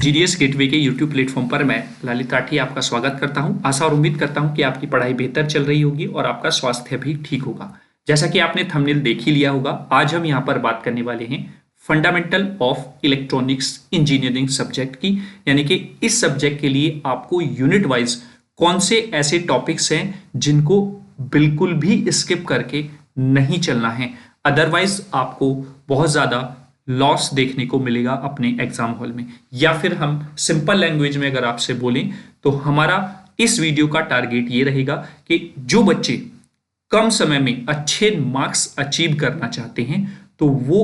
GDS gateway के YouTube platform पर मैं ललित राठी आपका स्वागत करता हूं। आशा और उम्मीद करता हूं कि आपकी पढ़ाई बेहतर चल रही होगी और आपका स्वास्थ्य भी ठीक होगा। जैसा कि आपने थंबनेल देख ही लिया होगा, आज हम यहां पर बात करने वाले हैं fundamental of electronics engineering subject की, यानी कि इस सब्जेक्ट के लिए आपको यूनिट वाइज कौन से ऐसे टॉपिक्स हैं जिनको बिल्कुल भी स्किप करके नहीं चलना है, अदरवाइज आपको बहुत ज्यादा लॉस देखने को मिलेगा अपने एग्जाम हॉल में। या फिर हम सिंपल लैंग्वेज में अगर आपसे बोलें तो हमारा इस वीडियो का टारगेट ये रहेगा कि जो बच्चे कम समय में अच्छे मार्क्स अचीव करना चाहते हैं तो वो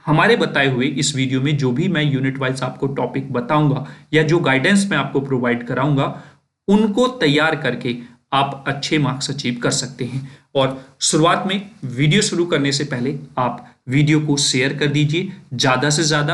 हमारे बताए हुए इस वीडियो में जो भी मैं यूनिट वाइज आपको टॉपिक बताऊंगा या जो गाइडेंस मैं आपको प्रोवाइड कराऊंगा उनको तैयार करके आप अच्छे मार्क्स अचीव कर सकते हैं। और शुरुआत में वीडियो शुरू करने से पहले आप वीडियो को शेयर कर दीजिए ज़्यादा से ज़्यादा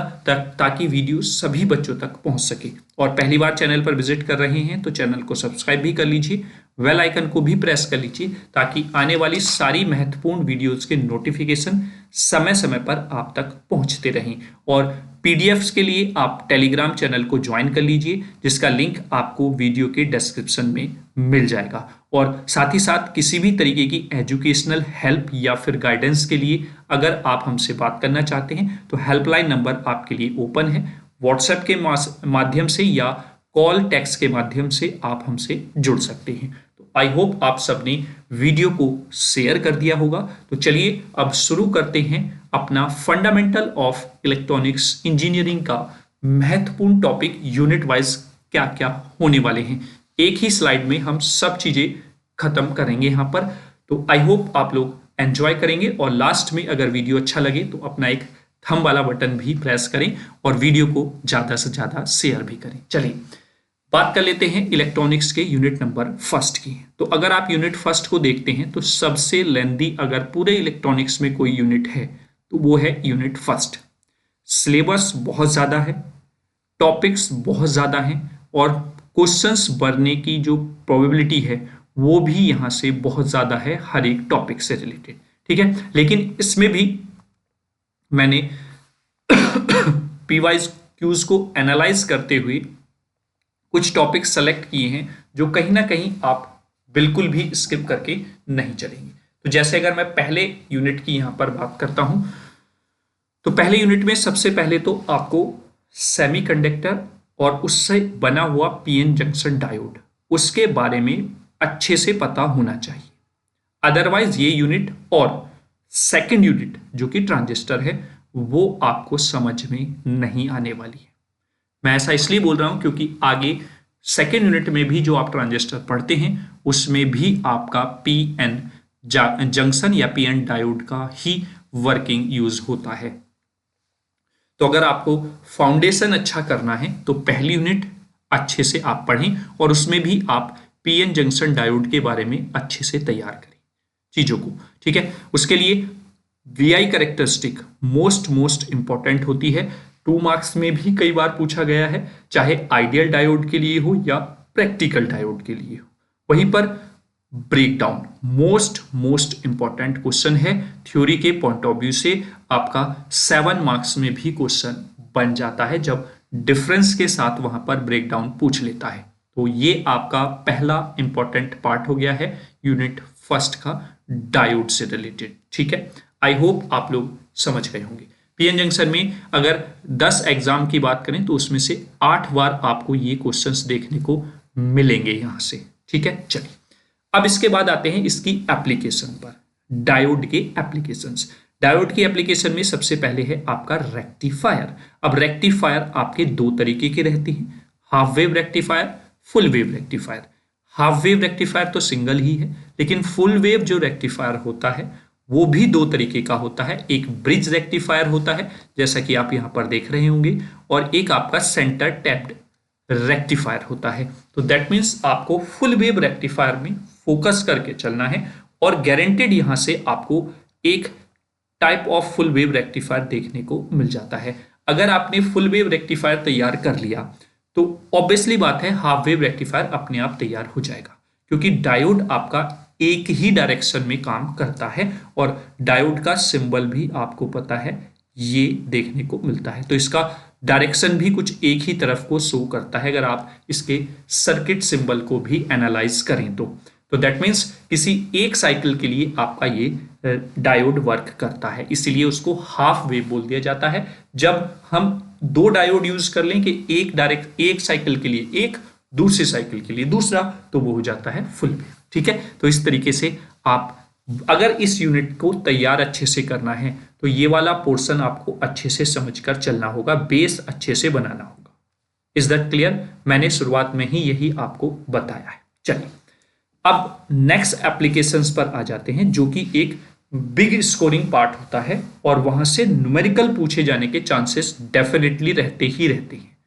ताकि वीडियो सभी बच्चों तक पहुंच सके। और पहली बार चैनल पर विजिट कर रहे हैं तो चैनल को सब्सक्राइब भी कर लीजिए, बेल आइकन को भी प्रेस कर लीजिए ताकि आने वाली सारी महत्वपूर्ण वीडियोस के नोटिफिकेशन समय समय पर आप तक पहुंचते रहें। और पीडीएफ्स के लिए आप टेलीग्राम चैनल को ज्वाइन कर लीजिए जिसका लिंक आपको वीडियो के डिस्क्रिप्शन में मिल जाएगा। और साथ ही साथ किसी भी तरीके की एजुकेशनल हेल्प या फिर गाइडेंस के लिए अगर आप हमसे बात करना चाहते हैं तो हेल्पलाइन नंबर आपके लिए ओपन है। व्हाट्सएप के माध्यम से या कॉल टेक्स्ट के माध्यम से आप हमसे जुड़ सकते हैं। तो आई होप आप सबने वीडियो को शेयर कर दिया होगा। तो चलिए अब शुरू करते हैं अपना फंडामेंटल ऑफ इलेक्ट्रॉनिक्स इंजीनियरिंग का महत्वपूर्ण टॉपिक। यूनिट वाइज क्या क्या होने वाले हैं, एक ही स्लाइड में हम सब चीजें खत्म करेंगे यहां पर। तो आई होप आप लोग एंजॉय करेंगे और लास्ट में अगर वीडियो अच्छा लगे तो अपना एक थंब वाला बटन भी प्रेस करें और वीडियो को ज्यादा से ज्यादा शेयर भी करें। चलिए बात कर लेते हैं इलेक्ट्रॉनिक्स के यूनिट नंबर फर्स्ट की। तो अगर आप यूनिट फर्स्ट को देखते हैं तो सबसे लेंदी अगर पूरे इलेक्ट्रॉनिक्स में कोई यूनिट है तो वो है यूनिट फर्स्ट। सिलेबस बहुत ज्यादा है, टॉपिक्स बहुत ज्यादा हैं और क्वेश्चंस बनने की जो प्रोबेबिलिटी है वो भी यहां से बहुत ज्यादा है हर एक टॉपिक से रिलेटेड, ठीक है। लेकिन इसमें भी मैंने पीवाइज क्यूज को एनालाइज करते हुए कुछ टॉपिक सेलेक्ट किए हैं जो कहीं ना कहीं आप बिल्कुल भी स्किप करके नहीं चलेंगे। तो जैसे अगर मैं पहले यूनिट की यहां पर बात करता हूं तो पहले यूनिट में सबसे पहले तो आपको सेमीकंडक्टर और उससे बना हुआ पीएन जंक्शन डायोड उसके बारे में अच्छे से पता होना चाहिए। अदरवाइज ये यूनिट और सेकंड यूनिट जो कि ट्रांजिस्टर है वो आपको समझ में नहीं आने वाली है। मैं ऐसा इसलिए बोल रहा हूं क्योंकि आगे सेकंड यूनिट में भी जो आप ट्रांजिस्टर पढ़ते हैं उसमें भी आपका पीएन जंक्शन या पीएन डायोड का ही वर्किंग यूज होता है। तो अगर आपको फाउंडेशन अच्छा करना है तो पहली यूनिट अच्छे से आप पढ़ें और उसमें भी आप पीएन जंक्शन डायोड के बारे में अच्छे से तैयार करें चीजों को, ठीक है। उसके लिए वीआई कैरेक्टरिस्टिक मोस्ट इंपॉर्टेंट होती है। 2 मार्क्स में भी कई बार पूछा गया है, चाहे आइडियल डायोड के लिए हो या प्रैक्टिकल डायोड के लिए हो। वहीं पर ब्रेकडाउन मोस्ट इंपॉर्टेंट क्वेश्चन है। थ्योरी के पॉइंट ऑफ व्यू से आपका 7 मार्क्स में भी क्वेश्चन बन जाता है जब डिफरेंस के साथ वहां पर ब्रेकडाउन पूछ लेता है। तो ये आपका पहला इंपॉर्टेंट पार्ट हो गया है यूनिट फर्स्ट का डायोड से रिलेटेड, ठीक है। आई होप आप लोग समझ गए होंगे। पीएन जंक्शन में अगर 10 एग्जाम की बात करें तो उसमें से 8 बार आपको ये क्वेश्चंस देखने को मिलेंगे यहां से, ठीक है। चलिए अब इसके बाद आते हैं इसकी एप्लीकेशन पर, डायोड के एप्लीकेशंस। डायोड की एप्लीकेशन में सबसे पहले है आपका रेक्टिफायर। अब रेक्टिफायर आपके 2 तरीके के रहते हैं, half wave rectifier, full wave rectifier. Half wave rectifier तो सिंगल ही है, लेकिन फुल वेव जो रेक्टिफायर होता है वो भी 2 तरीके का होता है। एक ब्रिज रेक्टिफायर होता है जैसा कि आप यहां पर देख रहे होंगे, और एक आपका सेंटर टैप्ड रेक्टिफायर होता है। तो दैट मीन्स आपको फुल वेव रेक्टिफायर में फोकस करके चलना है और गारंटेड यहां से आपको एक type of full wave rectifier देखने को मिल जाता है। अगर आपने फुल वेव रेक्टिफायर तैयार कर लिया तो ऑब्वियसली बात है हाफ वेव रेक्टिफायर अपने आप तैयार हो जाएगा, क्योंकि डायोड आपका एक ही डायरेक्शन में काम करता है और डायोड का सिंबल भी आपको पता है ये देखने को मिलता है। तो इसका डायरेक्शन भी कुछ एक ही तरफ को शो करता है अगर आप इसके सर्किट सिंबल को भी एनालाइज करें तो दैट मीन्स किसी एक साइकिल के लिए आपका ये डायोड वर्क करता है, इसीलिए उसको हाफ वेव बोल दिया जाता है। जब हम दो डायोड यूज कर लें कि एक साइकिल के लिए एक, दूसरी साइकिल के लिए दूसरा, तो वो हो जाता है फुल वेव। ठीक है, तो इस तरीके से आप अगर इस यूनिट को तैयार अच्छे से करना है तो ये वाला पोर्शन आपको अच्छे से समझकर चलना होगा, बेस अच्छे से बनाना होगा। Is that clear? मैंने शुरुआत में ही यही आपको बताया है। चलिए अब नेक्स्ट एप्लीकेशंस पर आ जाते हैं, जो कि एक बिग स्कोरिंग पार्ट होता है और वहां से न्यूमेरिकल पूछे जाने के चांसेस डेफिनेटली रहते हैं।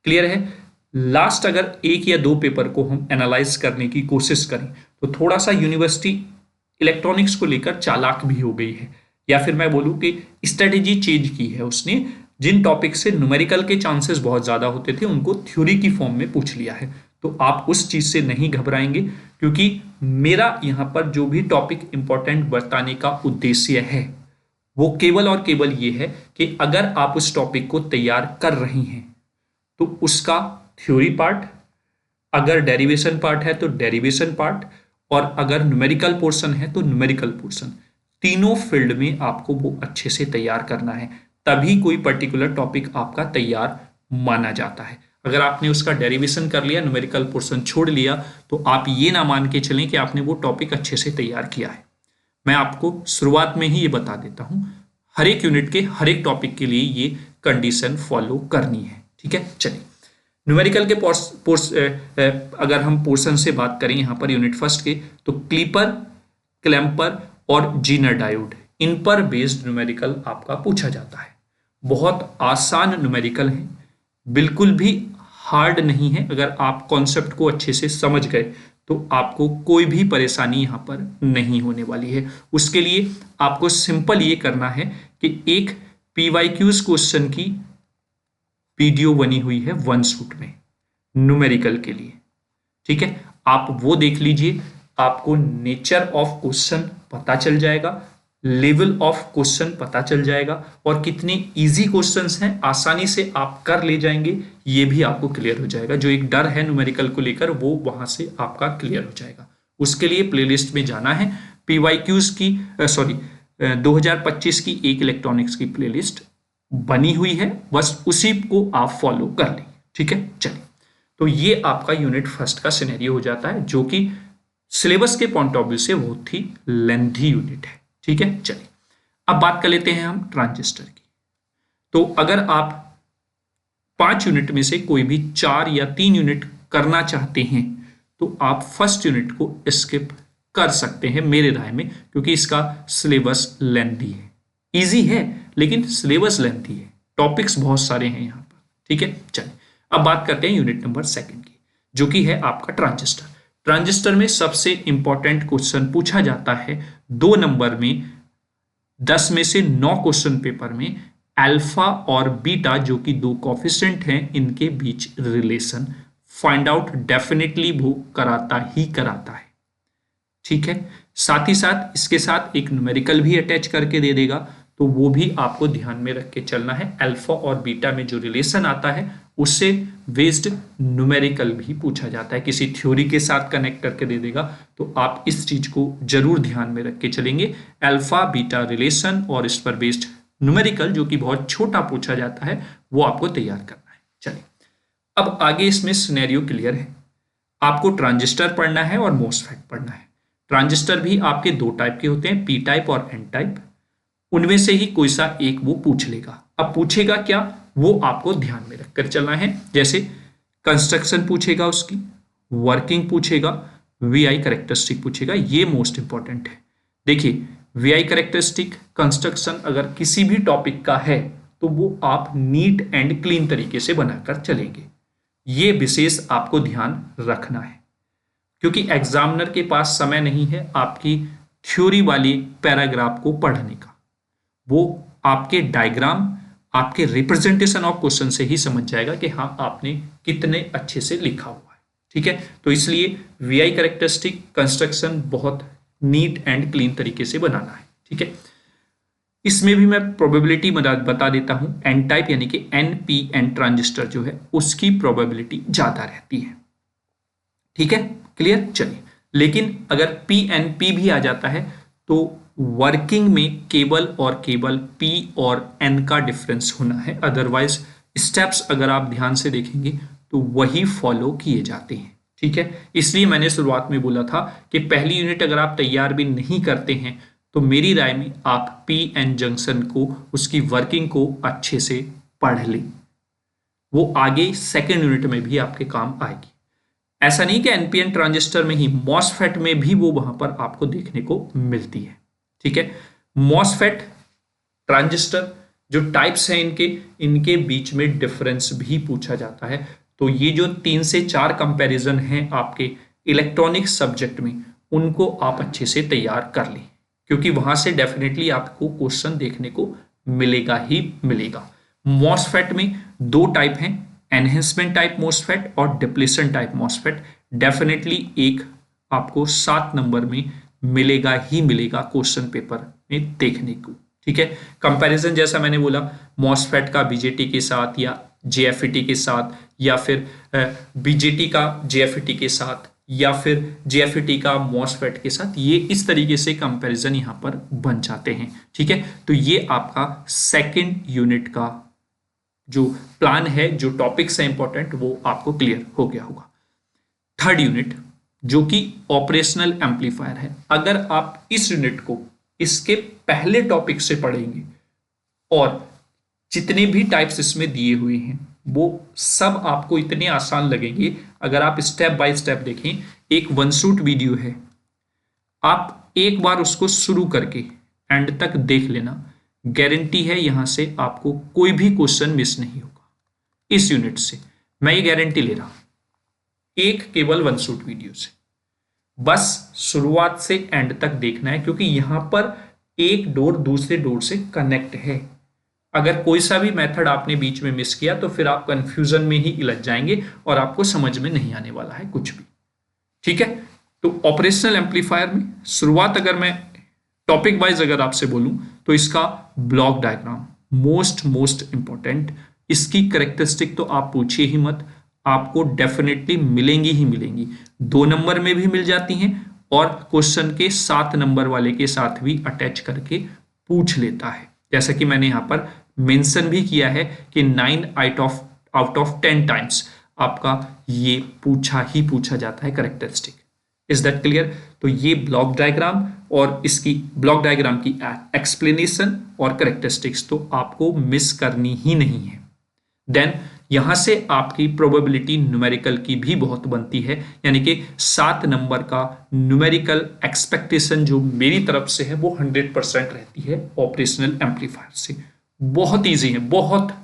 क्लियर है? लास्ट अगर एक या दो पेपर को हम एनालाइज करने की कोशिश करें तो थोड़ा सा यूनिवर्सिटी इलेक्ट्रॉनिक्स को लेकर चालाक भी हो गई है, या फिर मैं बोलूं कि स्ट्रेटेजी चेंज की है उसने। जिन टॉपिक से न्यूमेरिकल के चांसेस बहुत ज्यादा होते थे उनको थ्योरी की फॉर्म में पूछ लिया है। तो आप उस चीज से नहीं घबराएंगे, क्योंकि मेरा यहां पर जो भी टॉपिक इंपॉर्टेंट बताने का उद्देश्य है वो केवल और केवल ये है कि अगर आप उस टॉपिक को तैयार कर रही हैं तो उसका थ्योरी पार्ट, अगर डेरिवेशन पार्ट है तो डेरिवेशन पार्ट, और अगर न्यूमेरिकल पोर्शन है तो न्यूमेरिकल पोर्शन, तीनों फील्ड में आपको वो अच्छे से तैयार करना है, तभी कोई पर्टिकुलर टॉपिक आपका तैयार माना जाता है। अगर आपने उसका डेरिवेशन कर लिया, न्यूमेरिकल पोर्शन छोड़ लिया, तो आप ये ना मान के चलें कि आपने वो टॉपिक अच्छे से तैयार किया है। मैं आपको शुरुआत में ही ये बता देता हूं, हर एक यूनिट के हर एक टॉपिक के लिए ये कंडीशन फॉलो करनी है। ठीक है, चलिए न्यूमेरिकल के अगर हम पोर्शन से बात करें यहां पर यूनिट फर्स्ट के, तो क्लीपर, क्लैंपर और जीनर डायोड, इन पर बेस्ड न्यूमेरिकल आपका पूछा जाता है। बहुत आसान न्यूमेरिकल है, बिल्कुल भी हार्ड नहीं है। अगर आप कॉन्सेप्ट को अच्छे से समझ गए तो आपको कोई भी परेशानी यहां पर नहीं होने वाली है। उसके लिए आपको सिंपल ये करना है कि एक PYQs क्वेश्चन की वीडियो बनी हुई है वन शूट में न्यूमेरिकल के लिए। ठीक है, आप वो देख लीजिए, आपको नेचर ऑफ क्वेश्चन पता चल जाएगा, लेवल ऑफ क्वेश्चन पता चल जाएगा, और कितने इजी क्वेश्चंस हैं आसानी से आप कर ले जाएंगे ये भी आपको क्लियर हो जाएगा। जो एक डर है न्यूमेरिकल को लेकर वो वहां से आपका क्लियर हो जाएगा। उसके लिए प्लेलिस्ट में जाना है, PYQs की 2025 की एक इलेक्ट्रॉनिक्स की प्लेलिस्ट बनी हुई है, बस उसी को आप फॉलो कर लें। ठीक है, चलिए तो ये आपका यूनिट फर्स्ट का सिनेरियो हो जाता है, जो कि सिलेबस के पॉइंट ऑफ व्यू से बहुत ही लेंथी यूनिट है। ठीक है, चलिए अब बात कर लेते हैं हम ट्रांजिस्टर की। तो अगर आप 5 यूनिट में से कोई भी 4 या 3 यूनिट करना चाहते हैं तो आप फर्स्ट यूनिट को स्किप कर सकते हैं मेरे राय में, क्योंकि इसका सिलेबस लेंथी है। इजी है लेकिन सिलेबस लेंथी है, टॉपिक्स बहुत सारे हैं यहाँ पर। ठीक है, चलिए अब बात करते हैं यूनिट नंबर 2 की, जो कि है आपका ट्रांजिस्टर। ट्रांजिस्टर में सबसे इंपॉर्टेंट क्वेश्चन पूछा जाता है 2 नंबर में 10 में से 9 क्वेश्चन पेपर में, अल्फा और बीटा जो कि 2 कोफिशिएंट हैं इनके बीच रिलेशन फाइंड आउट डेफिनेटली वो कराता है। ठीक है, साथ ही साथ इसके साथ एक न्यूमेरिकल भी अटैच करके दे देगा, तो वो भी आपको ध्यान में रख के चलना है। अल्फा और बीटा में जो रिलेशन आता है उससे बेस्ड न्यूमेरिकल भी पूछा जाता है, किसी थ्योरी के साथ कनेक्ट करके दे देगा, तो आप इस चीज को जरूर ध्यान में रख के चलेंगे। अल्फा बीटा रिलेशन और इस पर बेस्ड न्यूमेरिकल जो कि बहुत छोटा पूछा जाता है वो आपको तैयार करना है। चलिए अब आगे इसमें सिनेरियो क्लियर है, आपको ट्रांजिस्टर पढ़ना है और मोसफेट पढ़ना है। ट्रांजिस्टर भी आपके 2 टाइप के होते हैं, P टाइप और N टाइप, उनमें से ही कोई सा एक वो पूछ लेगा। अब पूछेगा क्या वो आपको ध्यान में रखकर चलना है, जैसे कंस्ट्रक्शन पूछेगा, उसकी वर्किंग पूछेगा, VI कैरेक्टरिस्टिक पूछेगा, ये मोस्ट इंपॉर्टेंट है। देखिए VI कैरेक्टरिस्टिक कंस्ट्रक्शन अगर किसी भी टॉपिक का है तो वो आप नीट एंड क्लीन तरीके से बनाकर चलेंगे, ये विशेष आपको ध्यान रखना है, क्योंकि एग्जामिनर के पास समय नहीं है आपकी थ्योरी वाली पैराग्राफ को पढ़ने का। वो आपके डायग्राम, आपके रिप्रेजेंटेशन ऑफ क्वेश्चन से ही समझ जाएगा कि हाँ आपने कितने अच्छे से लिखा हुआ है। ठीक है, तो इसलिए VI कैरेक्टरिस्टिक कंस्ट्रक्शन बहुत नीट एंड क्लीन तरीके से बनाना है। ठीक है, इसमें भी मैं प्रोबेबिलिटी बता देता हूं, एन टाइप यानी कि NPN ट्रांजिस्टर जो है उसकी प्रोबेबिलिटी ज्यादा रहती है। ठीक है, क्लियर। चलिए, लेकिन अगर PNP भी आ जाता है तो वर्किंग में केवल P और N का डिफरेंस होना है, अदरवाइज स्टेप्स अगर आप ध्यान से देखेंगे तो वही फॉलो किए जाते हैं। ठीक है, इसलिए मैंने शुरुआत में बोला था कि पहली यूनिट अगर आप तैयार भी नहीं करते हैं तो मेरी राय में आप PN जंक्शन को, उसकी वर्किंग को अच्छे से पढ़ लें, वो आगे सेकेंड यूनिट में भी आपके काम आएगी। ऐसा नहीं कि NPN ट्रांजिस्टर में ही, मॉसफेट में भी वो वहां पर आपको देखने को मिलती है। ठीक है, मॉसफेट ट्रांजिस्टर जो टाइप्स हैं इनके बीच में डिफरेंस भी पूछा जाता है। तो ये जो 3 से 4 कंपैरिजन हैं आपके इलेक्ट्रॉनिक सब्जेक्ट में, उनको आप अच्छे से तैयार कर लें, क्योंकि वहां से डेफिनेटली आपको क्वेश्चन देखने को मिलेगा ही मिलेगा। मॉसफेट में 2 टाइप हैं, एनहेंसमेंट टाइप मॉसफेट और डिप्लेशन टाइप मॉसफेट। डेफिनेटली एक आपको 7 नंबर में मिलेगा ही मिलेगा क्वेश्चन पेपर में देखने को। ठीक है, कंपैरिजन जैसा मैंने बोला, मॉसफेट का बीजेटी के साथ या जेएफईटी के साथ, या फिर बीजेटी का जेएफईटी के साथ, या फिर जेएफईटी का मॉसफेट के साथ, ये इस तरीके से कंपैरिजन यहां पर बन जाते हैं। ठीक है, तो ये आपका सेकंड यूनिट का जो प्लान है, जो टॉपिक्स है इंपॉर्टेंट, वो आपको क्लियर हो गया होगा। थर्ड यूनिट जो कि ऑपरेशनल एम्पलीफायर है, अगर आप इस यूनिट को इसके पहले टॉपिक से पढ़ेंगे और जितने भी टाइप्स इसमें दिए हुए हैं वो सब आपको इतने आसान लगेंगे। अगर आप स्टेप बाय स्टेप देखें, एक वन शॉट वीडियो है, आप एक बार उसको शुरू करके एंड तक देख लेना, गारंटी है यहां से आपको कोई भी क्वेश्चन मिस नहीं होगा इस यूनिट से, मैं ये गारंटी ले रहा हूं। एक केवल वन शॉट वीडियो से बस शुरुआत से एंड तक देखना है, क्योंकि यहां पर एक डोर दूसरे डोर से कनेक्ट है। अगर कोई सा भी मेथड आपने बीच में मिस किया तो फिर आप कंफ्यूजन में ही उलझ जाएंगे और आपको समझ में नहीं आने वाला है कुछ भी। ठीक है, तो ऑपरेशनल एम्पलीफायर में शुरुआत अगर मैं टॉपिक वाइज अगर आपसे बोलूं तो इसका ब्लॉक डायग्राम मोस्ट इंपॉर्टेंट। इसकी करेक्टरिस्टिक तो आप पूछिए ही मत, आपको डेफिनेटली मिलेंगी ही मिलेंगी। 2 नंबर में भी मिल जाती हैं और क्वेश्चन के 7 नंबर वाले के साथ भी अटैच करके पूछ लेता है। जैसा कि मैंने यहां पर मेंशन भी किया है कि 9 आउट ऑफ 10 टाइम्स आपका ये पूछा जाता है करेक्टरिस्टिक। Is that clear? तो ये ब्लॉक डायग्राम और इसकी ब्लॉक डायग्राम की एक्सप्लेनेशन और करेक्टरिस्टिक्स तो आपको मिस करनी ही नहीं है। देन यहां से आपकी प्रोबेबिलिटी न्यूमेरिकल की भी बहुत बनती है, यानी कि 7 नंबर का न्यूमेरिकल एक्सपेक्टेशन जो मेरी तरफ से है वो 100% रहती है ऑपरेशनल एम्पलीफायर से। बहुत इजी है, बहुत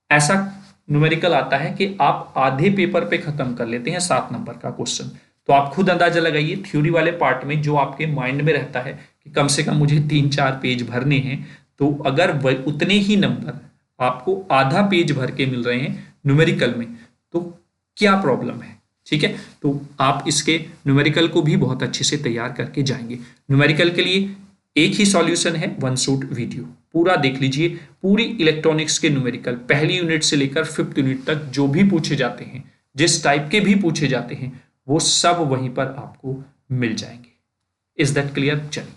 ऐसा न्यूमेरिकल आता है कि आप आधे पेपर पे खत्म कर लेते हैं 7 नंबर का क्वेश्चन। तो आप खुद अंदाजा लगाइए, थ्योरी वाले पार्ट में जो आपके माइंड में रहता है कि कम से कम मुझे 3-4 पेज भरने हैं, तो अगर उतने ही नंबर आपको आधा पेज भर के मिल रहे हैं न्यूमेरिकल में तो क्या प्रॉब्लम है? ठीक है, तो आप इसके न्यूमेरिकल को भी बहुत अच्छे से तैयार करके जाएंगे। न्यूमेरिकल के लिए एक ही सॉल्यूशन है, वन शॉट वीडियो पूरा देख लीजिए। पूरी इलेक्ट्रॉनिक्स के न्यूमेरिकल पहली यूनिट से लेकर 5th यूनिट तक जो भी पूछे जाते हैं, जिस टाइप के भी पूछे जाते हैं, वो सब वहीं पर आपको मिल जाएंगे। Is that clear? चलिए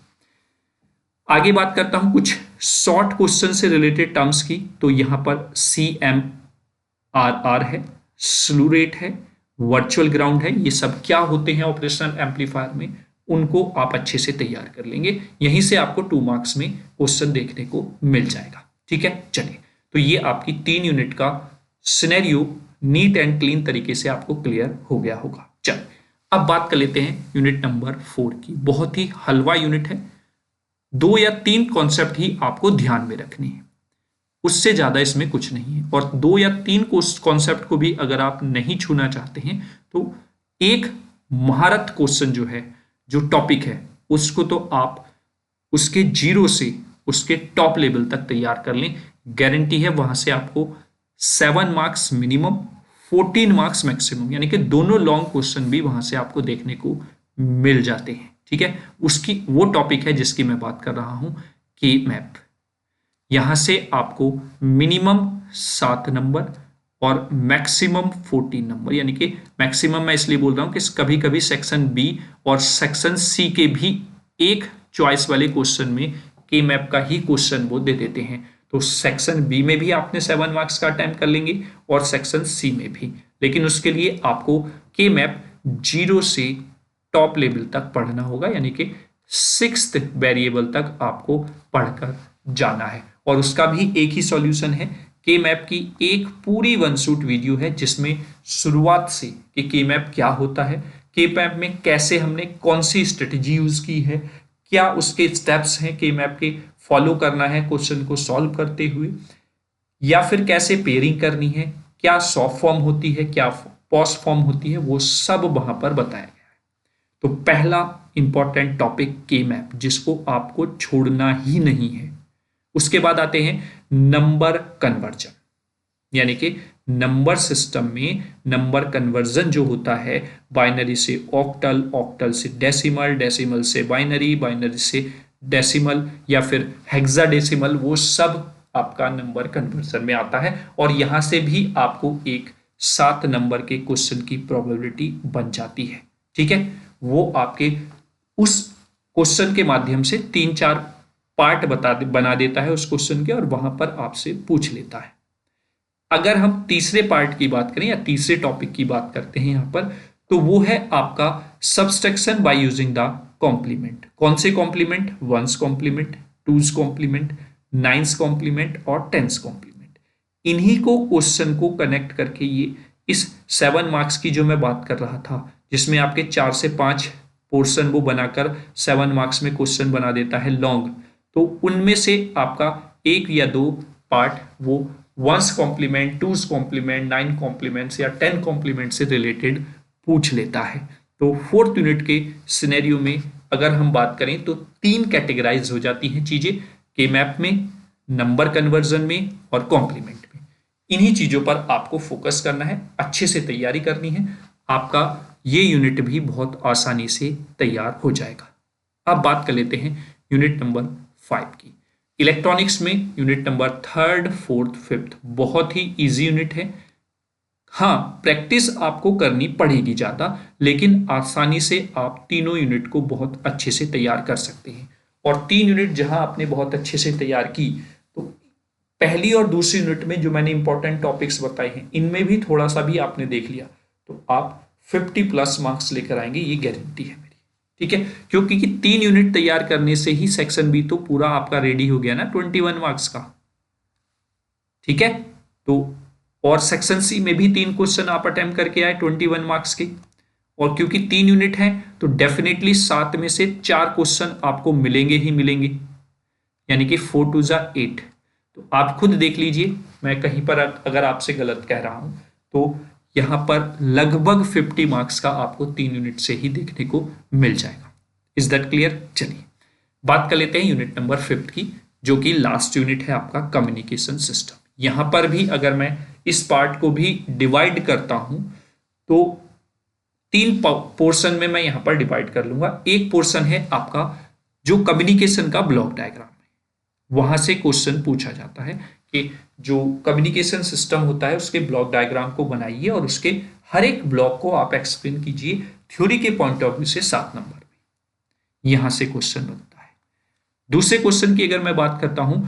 आगे बात करता हूं कुछ शॉर्ट क्वेश्चन से रिलेटेड टर्म्स की। तो यहां पर CMRR है, स्लू रेट है, वर्चुअल ग्राउंड है, ये सब क्या होते हैं ऑपरेशनल एम्पलीफायर में, उनको आप अच्छे से तैयार कर लेंगे। यहीं से आपको 2 मार्क्स में क्वेश्चन देखने को मिल जाएगा। ठीक है, चलिए तो ये आपकी 3 यूनिट का सिनेरियो नीट एंड क्लीन तरीके से आपको क्लियर हो गया होगा। चलिए अब बात कर लेते हैं यूनिट नंबर 4 की। बहुत ही हलवा यूनिट है, 2 या 3 कॉन्सेप्ट ही आपको ध्यान में रखने हैं, उससे ज्यादा इसमें कुछ नहीं है। और 2 या 3 कॉन्सेप्ट को भी अगर आप नहीं छूना चाहते हैं तो एक महारत क्वेश्चन जो है, जो टॉपिक है, उसको तो आप उसके 0 से उसके टॉप लेवल तक तैयार कर लें। गारंटी है वहां से आपको 7 मार्क्स मिनिमम, 14 मार्क्स मैक्सिमम, यानी कि दोनों लॉन्ग क्वेश्चन भी वहां से आपको देखने को मिल जाते हैं। ठीक है, उसकी वो टॉपिक है जिसकी मैं बात कर रहा हूं, के मैप। यहां से आपको मिनिमम 7 नंबर और मैक्सिमम 14 नंबर, यानी कि मैक्सिमम मैं इसलिए बोल रहा हूं कि कभी कभी सेक्शन बी और सेक्शन सी के भी एक चॉइस वाले क्वेश्चन में के मैप का ही क्वेश्चन वो दे देते हैं। तो सेक्शन बी में भी आपने 7 मार्क्स का अटेम्प्ट कर लेंगे और सेक्शन सी में भी, लेकिन उसके लिए आपको के मैप 0 से टॉप लेवल तक पढ़ना होगा, यानी कि 6th वेरिएबल तक आपको पढ़कर जाना है। और उसका भी एक ही सॉल्यूशन है, के मैप की एक पूरी वन शूट वीडियो है जिसमें शुरुआत से कि के मैप क्या होता है, के मैप में कैसे हमने कौन सी स्ट्रेटेजी यूज की है, क्या उसके स्टेप्स हैं के मैप के फॉलो करना है क्वेश्चन को सॉल्व करते हुए, या फिर कैसे पेयरिंग करनी है, क्या सॉफ्ट फॉर्म होती है, क्या पॉस्ट फॉर्म होती है, वो सब वहां पर बताया गया है। तो पहला इंपॉर्टेंट टॉपिक के मैप, जिसको आपको छोड़ना ही नहीं है। उसके बाद आते हैं नंबर कन्वर्जन, यानी कि नंबर सिस्टम में नंबर कन्वर्जन जो होता है, बाइनरी से ऑक्टल, ऑक्टल से डेसिमल, डेसिमल से बाइनरी, बाइनरी से डेसिमल या फिर हेक्साडेसिमल, वो सब आपका नंबर कन्वर्जन में आता है। और यहां से भी आपको एक 7 नंबर के क्वेश्चन की प्रोबेबिलिटी बन जाती है। ठीक है, वो आपके उस क्वेश्चन के माध्यम से 3-4 पार्ट बना देता है उस क्वेश्चन के, और वहां पर आपसे पूछ लेता है। अगर हम तीसरे पार्ट की बात करें या तीसरे टॉपिक की बात करते हैं यहां पर, तो वो है आपका subtraction by using the complement. कौन से complement? 1's complement, 2's complement, 9's complement और 10's कॉम्प्लीमेंट। इन्हीं को क्वेश्चन को कनेक्ट करके ये इस 7 मार्क्स की जो मैं बात कर रहा था, जिसमें आपके 4 से 5 पोर्शन वो बनाकर 7 मार्क्स में क्वेश्चन बना देता है लॉन्ग, तो उनमें से आपका 1 या 2 पार्ट वो 1's complement, 2's complement, 9 compliments या 10 कॉम्प्लीमेंट से रिलेटेड पूछ लेता है। तो 4th यूनिट के सिनेरियो में अगर हम बात करें तो 3 कैटेगराइज हो जाती हैं चीजें, के मैप में, नंबर कन्वर्जन में और कॉम्प्लीमेंट में। इन्हीं चीजों पर आपको फोकस करना है, अच्छे से तैयारी करनी है, आपका ये यूनिट भी बहुत आसानी से तैयार हो जाएगा। अब बात कर लेते हैं यूनिट नंबर 5 की। इलेक्ट्रॉनिक्स में unit number 3rd, 4th, 5th बहुत ही इजी यूनिट है। हाँ, प्रैक्टिस आपको करनी पड़ेगी ज्यादा, लेकिन आसानी से आप तीनों यूनिट को बहुत अच्छे से तैयार कर सकते हैं। और 3 यूनिट जहां आपने बहुत अच्छे से तैयार की, तो पहली और दूसरी यूनिट में जो मैंने इंपॉर्टेंट टॉपिक्स बताए हैं, इनमें भी थोड़ा सा भी आपने देख लिया तो आप 50+ मार्क्स लेकर आएंगे, ये गारंटी है मेरी। ठीक है, क्योंकि 3 यूनिट तैयार करने से ही सेक्शन बी तो पूरा आपका रेडी हो गया ना 21 मार्क्स का। ठीक है, तो और सेक्शन सी में भी 3 क्वेश्चन आप अटेम्प्ट करके आए 21 मार्क्स के, और क्योंकि 3 यूनिट हैं तो डेफिनेटली 7 में से 4 क्वेश्चन आपको मिलेंगे ही मिलेंगे, यानी कि 4 2 जा 8। तो आप खुद देख लीजिए, मैं कहीं पर अगर आपसे गलत कह रहा हूं तो यहां पर लगभग 50 मार्क्स का आपको 3 यूनिट से ही देखने को मिल जाएगा। Is that clear? चलिए बात कर लेते हैं यूनिट नंबर 5 की, जो कि लास्ट यूनिट है आपका कम्युनिकेशन सिस्टम। यहां पर भी अगर मैं इस पार्ट को भी डिवाइड करता हूं तो 3 पोर्शन में मैं यहां पर डिवाइड कर लूंगा। एक पोर्शन है आपका जो कम्युनिकेशन का ब्लॉक डायग्राम है, वहां से क्वेश्चन पूछा जाता है कि जो कम्युनिकेशन सिस्टम होता है उसके ब्लॉक डायग्राम को बनाइए और उसके हर एक ब्लॉक को आप एक्सप्लेन कीजिए थ्योरी के पॉइंट ऑफ व्यू से 7 नंबर में। यहां से क्वेश्चन बनता है। दूसरे क्वेश्चन की अगर मैं बात करता हूं,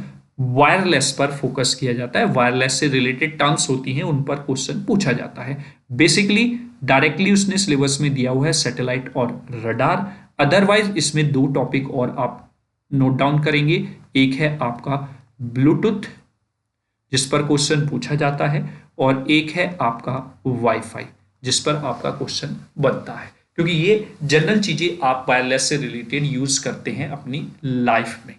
वायरलेस पर फोकस किया जाता है, वायरलेस से रिलेटेड टर्म्स होती हैं उन पर क्वेश्चन पूछा जाता है। बेसिकली डायरेक्टली उसने सिलेबस में दिया हुआ है सैटेलाइट और रडार, अदरवाइज इसमें 2 टॉपिक और आप नोट डाउन करेंगे। एक है आपका ब्लूटूथ जिस पर क्वेश्चन पूछा जाता है, और एक है आपका वाईफाई जिस पर आपका क्वेश्चन बनता है, क्योंकि ये जनरल चीजें आप वायरलेस से रिलेटेड यूज करते हैं अपनी लाइफ में,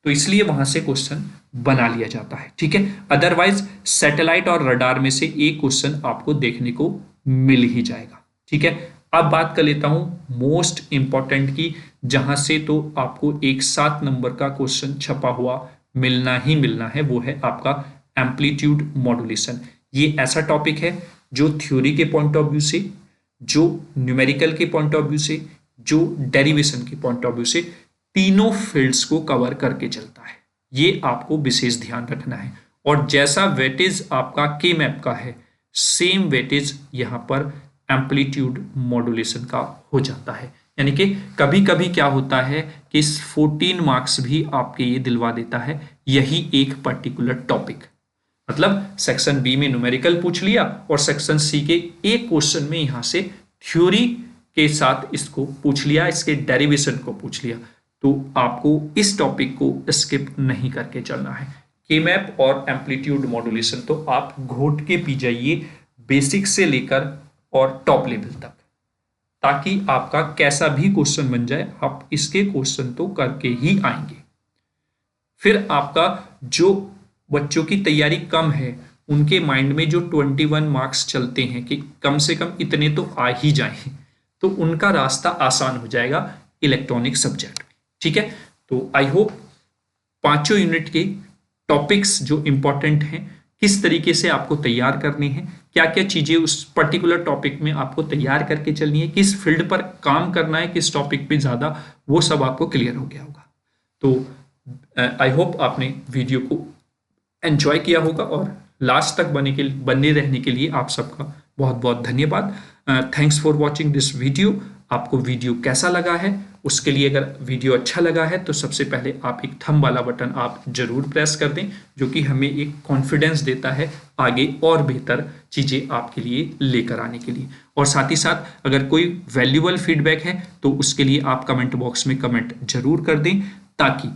तो इसलिए वहां से क्वेश्चन बना लिया जाता है। ठीक है, अदरवाइज सैटेलाइट और रडार में से एक क्वेश्चन आपको देखने को मिल ही जाएगा। ठीक है, अब बात कर लेता हूं मोस्ट इंपॉर्टेंट की, जहां से तो आपको एक 7 नंबर का क्वेश्चन छपा हुआ मिलना ही मिलना है, वो है आपका एम्पलीट्यूड मॉड्यूलेशन। ये ऐसा टॉपिक है जो थ्योरी के पॉइंट ऑफ व्यू से, जो न्यूमेरिकल के पॉइंट ऑफ व्यू से, जो डेरिवेशन के पॉइंट ऑफ व्यू से, तीनों फील्ड्स को कवर करके चलता है। ये आपको विशेष ध्यान रखना है। और जैसा वेटेज आपका के मैप का है, सेम वेटेज यहाँ पर एम्पलीट्यूड मॉड्यूलेशन का हो जाता है। यानी कि कभी कभी क्या होता है कि 14 मार्क्स भी आपके ये दिलवा देता है यही एक पर्टिकुलर टॉपिक। मतलब सेक्शन बी में न्यूमेरिकल पूछ लिया और सेक्शन सी के एक क्वेश्चन में यहां से थ्योरी के साथ इसको पूछ लिया, इसके डेरिवेशन को पूछ लिया। तो आपको इस टॉपिक को स्किप नहीं करके चलना है। के मैप और एम्पलीट्यूड मॉड्यूलेशन तो आप घोट के पी जाइए, बेसिक से लेकर और टॉप लेवल तक, ताकि आपका कैसा भी क्वेश्चन बन जाए आप इसके क्वेश्चन तो करके ही आएंगे। फिर आपका जो बच्चों की तैयारी कम है उनके माइंड में जो 21 मार्क्स चलते हैं कि कम से कम इतने तो आ ही जाएं, तो उनका रास्ता आसान हो जाएगा इलेक्ट्रॉनिक सब्जेक्ट में। ठीक है, तो आई होप पांचों यूनिट के टॉपिक्स जो इंपॉर्टेंट हैं किस तरीके से आपको तैयार करने हैं, क्या क्या चीजें उस पर्टिकुलर टॉपिक में आपको तैयार करके चलनी है, किस फील्ड पर काम करना है, किस टॉपिक पे ज्यादा, वो सब आपको क्लियर हो गया होगा। तो आई होप आपने वीडियो को एंजॉय किया होगा और लास्ट तक बने रहने के लिए आप सबका बहुत बहुत धन्यवाद। Thanks for watching this video. आपको वीडियो कैसा लगा है उसके लिए, अगर वीडियो अच्छा लगा है तो सबसे पहले आप एक थंब वाला बटन आप जरूर प्रेस कर दें, जो कि हमें एक कॉन्फिडेंस देता है आगे और बेहतर चीज़ें आपके लिए लेकर आने के लिए। और साथ ही साथ अगर कोई वैल्यूबल फीडबैक है तो उसके लिए आप कमेंट बॉक्स में कमेंट जरूर कर दें, ताकि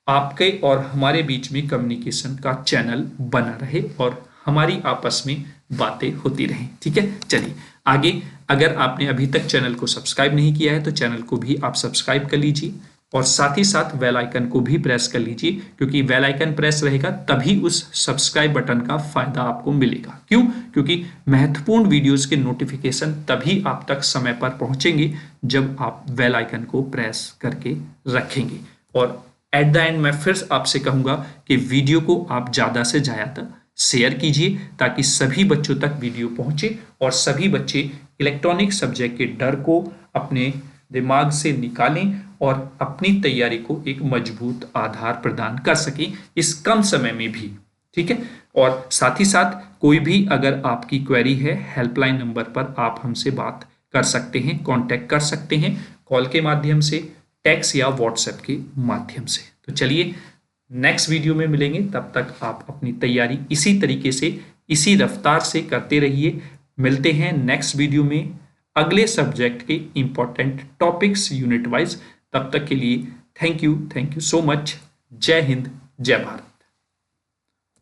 आपके और हमारे बीच में कम्युनिकेशन का चैनल बना रहे और हमारी आपस में बातें होती रहें। ठीक है, चलिए आगे। अगर आपने अभी तक चैनल को सब्सक्राइब नहीं किया है तो चैनल को भी आप सब्सक्राइब कर लीजिए और साथ ही साथ बेल आइकन को भी प्रेस कर लीजिए, क्योंकि बेल आइकन प्रेस रहेगा तभी उस सब्सक्राइब बटन का फायदा आपको मिलेगा। क्यों? क्योंकि महत्वपूर्ण वीडियोस के नोटिफिकेशन तभी आप तक समय पर पहुंचेंगे जब आप बेल आइकन को प्रेस करके रखेंगे। और एट द एंड मैं फिर आपसे कहूंगा कि वीडियो को आप ज्यादा से ज्यादा शेयर कीजिए, ताकि सभी बच्चों तक वीडियो पहुंचे और सभी बच्चे इलेक्ट्रॉनिक सब्जेक्ट के डर को अपने दिमाग से निकालें और अपनी तैयारी को एक मजबूत आधार प्रदान कर सकें इस कम समय में भी। ठीक है, और साथ ही साथ कोई भी अगर आपकी क्वेरी है, हेल्पलाइन नंबर पर आप हमसे बात कर सकते हैं, कांटेक्ट कर सकते हैं, कॉल के माध्यम से, टेक्स्ट या व्हाट्सएप के माध्यम से। तो चलिए नेक्स्ट वीडियो में मिलेंगे, तब तक आप अपनी तैयारी इसी तरीके से, इसी रफ्तार से करते रहिए। मिलते हैं नेक्स्ट वीडियो में अगले सब्जेक्ट के इंपॉर्टेंट टॉपिक्स यूनिट वाइज। तब तक के लिए थैंक यू सो मच। जय हिंद, जय भारत।